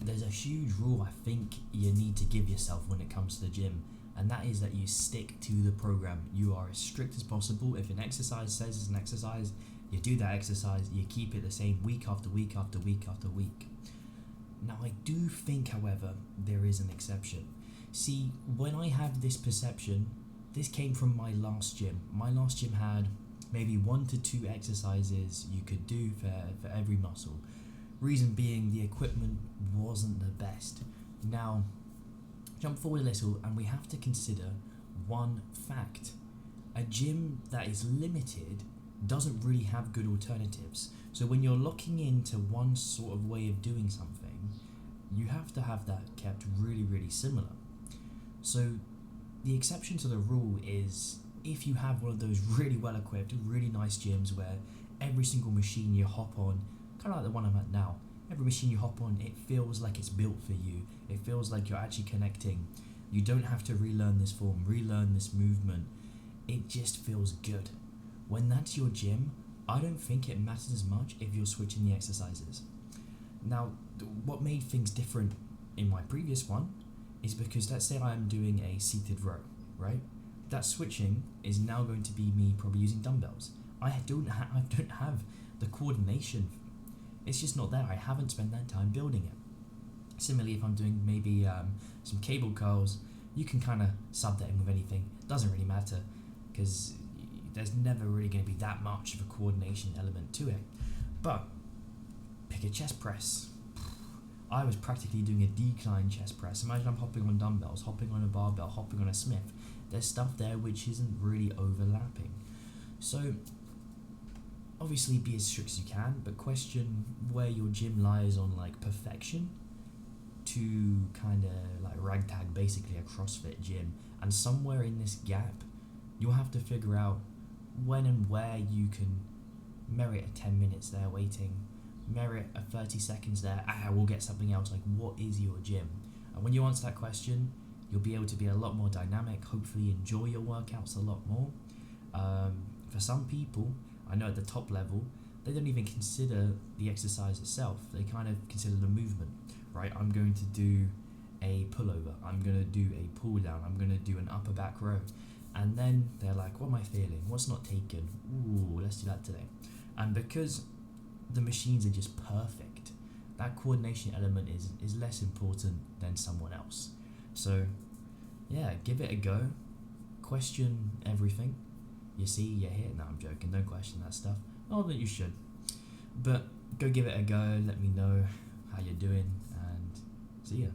there's a huge rule I think you need to give yourself when it comes to the gym, and that is that you stick to the program. You are as strict as possible. If an exercise says it's an exercise, you do that exercise, you keep it the same week after week after week after week. Now, I do think, however, there is an exception. See, when I have this perception, this came from my last gym. My last gym had maybe 1 to 2 exercises you could do for every muscle. Reason being, the equipment wasn't the best. Now, jump forward a little and we have to consider one fact. A gym that is limited doesn't really have good alternatives. So when you're locking into one sort of way of doing something, you have to have that kept really, really similar. So the exception to the rule is if you have one of those really well equipped, really nice gyms where every single machine you hop on, kind of like the one I'm at now, every machine you hop on, it feels like it's built for you. It feels like you're actually connecting. You don't have to relearn this form, relearn this movement. It just feels good. When that's your gym, I don't think it matters as much if you're switching the exercises. Now, what made things different in my previous one is because let's say I'm doing a seated row, right? That switching is now going to be me probably using dumbbells. I don't have the coordination. It's just not there. I haven't spent that time building it. Similarly, if I'm doing maybe some cable curls, you can kind of sub that in with anything. Doesn't really matter because there's never really going to be that much of a coordination element to it. But pick a chest press. I was practically doing a decline chest press. Imagine I'm hopping on dumbbells, hopping on a barbell, hopping on a Smith. There's stuff there which isn't really overlapping. So obviously be as strict as you can, but question where your gym lies on like perfection to kind of like ragtag, basically a CrossFit gym. And somewhere in this gap, you'll have to figure out when and where you can merit a 10 minutes there waiting, merit a 30 seconds there, we'll get something else. Like, what is your gym? And when you answer that question, you'll be able to be a lot more dynamic, hopefully enjoy your workouts a lot more. For some people, I know at the top level, they don't even consider the exercise itself. They kind of consider the movement, right? I'm going to do a pullover. I'm going to do a pull down. I'm going to do an upper back row. And then they're like, what am I feeling? What's not taken? Ooh, let's do that today. And because the machines are just perfect, that coordination element is less important than someone else. So yeah, give it a go. Question everything. You see, you hear. No, I'm joking. Don't question that stuff. Not that you should. But go give it a go. Let me know how you're doing and see ya.